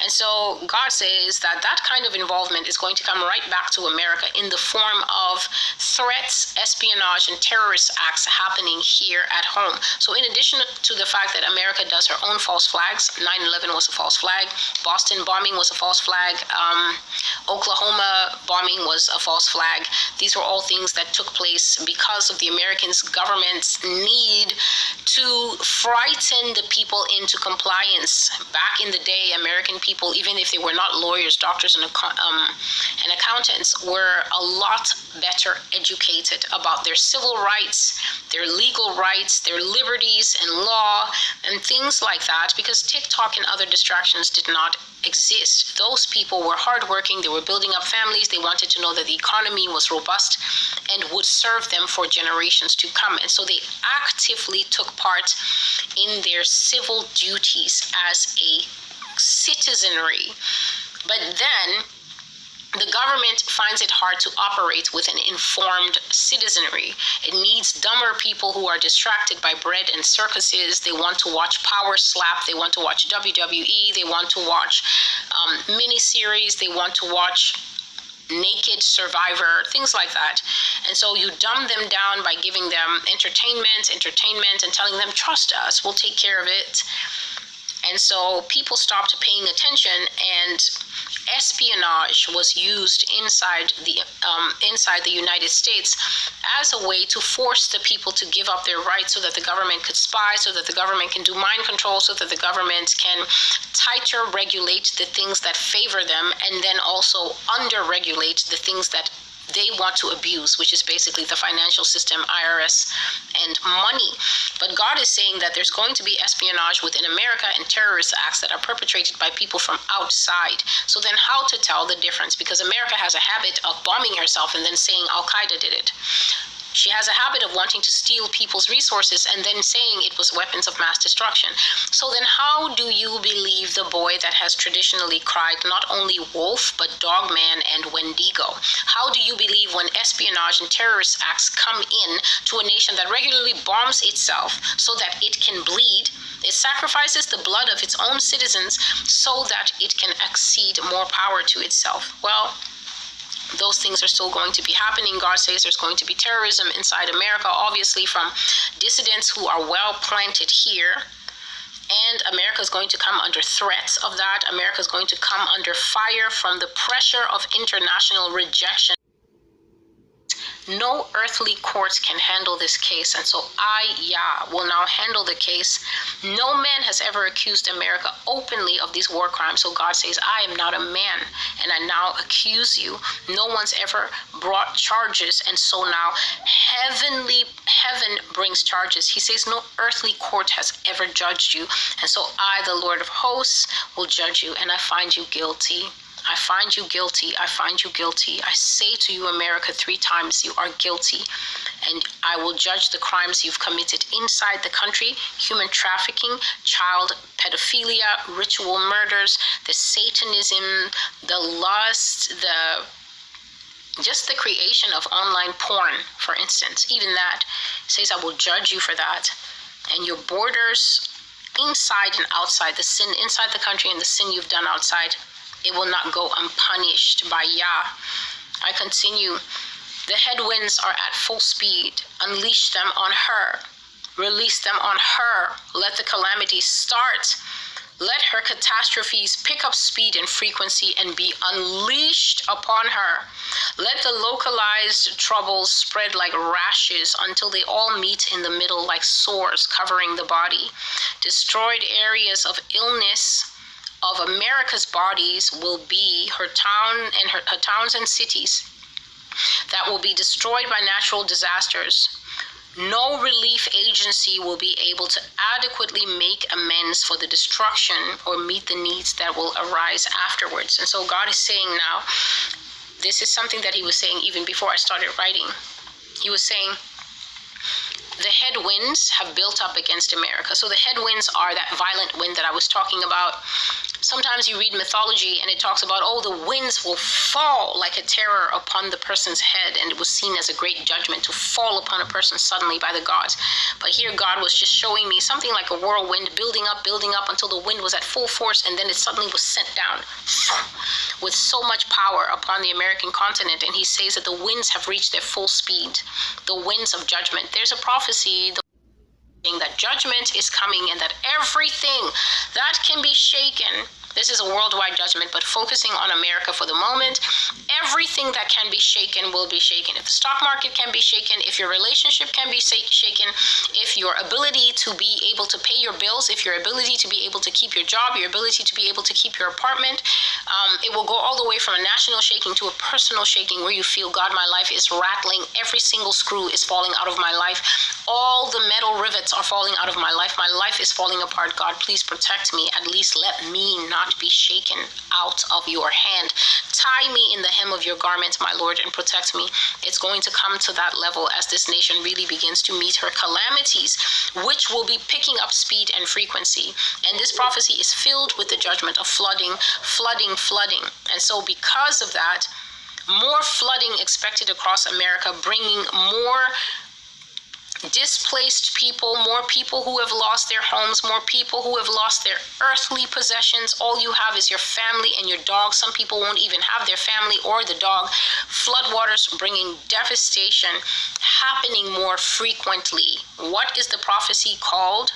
And so God says that that kind of involvement is going to come right back to America in the form of threats, espionage, and terrorist acts happening here at home. So in addition to the fact that America does her own false flags, 9/11 was a false flag, Boston bombing was a false flag, Oklahoma bombing was a false flag. These were all things that took place because of the Americans' government's need to frighten the people into compliance. Back in the day, American people, even if they were not lawyers, doctors, and accountants, were a lot better educated about their civil rights, their legal rights, their liberties and law, and things like that, because TikTok and other distractions did not exist. Those people were hardworking, they were building up families, they wanted to know that the economy was robust and would serve them for generations to come. And so they actively took part in their civil duties as a citizenry. But then the government finds it hard to operate with an informed citizenry. It needs dumber people who are distracted by bread and circuses. They want to watch Power Slap. They want to watch WWE. They want to watch miniseries. They want to watch Naked Survivor, things like that. And so you dumb them down by giving them entertainment, and telling them, trust us, we'll take care of it. And so people stopped paying attention, and espionage was used inside the United States as a way to force the people to give up their rights so that the government could spy, so that the government can do mind control, so that the government can tighter regulate the things that favor them, and then also under-regulate the things that they want to abuse, which is basically the financial system, IRS, and money. But God is saying that there's going to be espionage within America and terrorist acts that are perpetrated by people from outside. So then how to tell the difference? Because America has a habit of bombing herself and then saying Al-Qaeda did it. She has a habit of wanting to steal people's resources and then saying it was weapons of mass destruction. So then how do you believe the boy that has traditionally cried not only wolf, but dog man and Wendigo? How do you believe when espionage and terrorist acts come in to a nation that regularly bombs itself so that it can bleed? It sacrifices the blood of its own citizens so that it can accede more power to itself. Well, those things are still going to be happening. God says there's going to be terrorism inside America, obviously from dissidents who are well planted here. And America is going to come under threats of that. America is going to come under fire from the pressure of international rejection. No earthly courts can handle this case, and so I, Yah, will now handle the case. No man has ever accused America openly of these war crimes, so God says, I am not a man, and I now accuse you. No one's ever brought charges, and so now heaven brings charges. He says, no earthly court has ever judged you, and so I, the Lord of hosts, will judge you, and I find you guilty. I find you guilty. I find you guilty. I say to you, America, 3 times, you are guilty. And I will judge the crimes you've committed inside the country: human trafficking, child pedophilia, ritual murders, the Satanism, the lust, just the creation of online porn, for instance. Even that says, I will judge you for that. And your borders, inside and outside, the sin inside the country and the sin you've done outside, it will not go unpunished by Yah. I continue. The headwinds are at full speed. Unleash them on her. Release them on her. Let the calamities start. Let her catastrophes pick up speed and frequency and be unleashed upon her. Let the localized troubles spread like rashes until they all meet in the middle like sores covering the body. Destroyed areas of illness of America's bodies will be her towns and cities that will be destroyed by natural disasters. No relief agency will be able to adequately make amends for the destruction or meet the needs that will arise afterwards. And so God is saying now, this is something that he was saying even before I started writing. He was saying, the headwinds have built up against America. So the headwinds are that violent wind that I was talking about. Sometimes you read mythology and it talks about, oh, the winds will fall like a terror upon the person's head, and it was seen as a great judgment to fall upon a person suddenly by the gods. But here God was just showing me something like a whirlwind building up until the wind was at full force, and then it suddenly was sent down with so much power upon the American continent. And he says that the winds have reached their full speed, the winds of judgment. There's a prophecy that judgment is coming, and that everything that can be shaken, this is a worldwide judgment, but focusing on America for the moment, everything that can be shaken will be shaken. If the stock market can be shaken, if your relationship can be shaken, if your ability to be able to pay your bills, if your ability to be able to keep your job, your ability to be able to keep your apartment, it will go all the way from a national shaking to a personal shaking where you feel, God, my life is rattling. Every single screw is falling out of my life. All the metal rivets are falling out of my life. My life is falling apart. God, please protect me. At least let me not be shaken out of your hand. Tie me in the hem of your garment, my Lord, and protect me. It's going to come to that level as this nation really begins to meet her calamities, which will be picking up speed and frequency. And this prophecy is filled with the judgment of flooding. And so because of that, more flooding expected across America, bringing more displaced people, more people who have lost their homes, more people who have lost their earthly possessions. All you have is your family and your dog. Some people won't even have their family or the dog. Floodwaters bringing devastation happening more frequently. What is the prophecy called?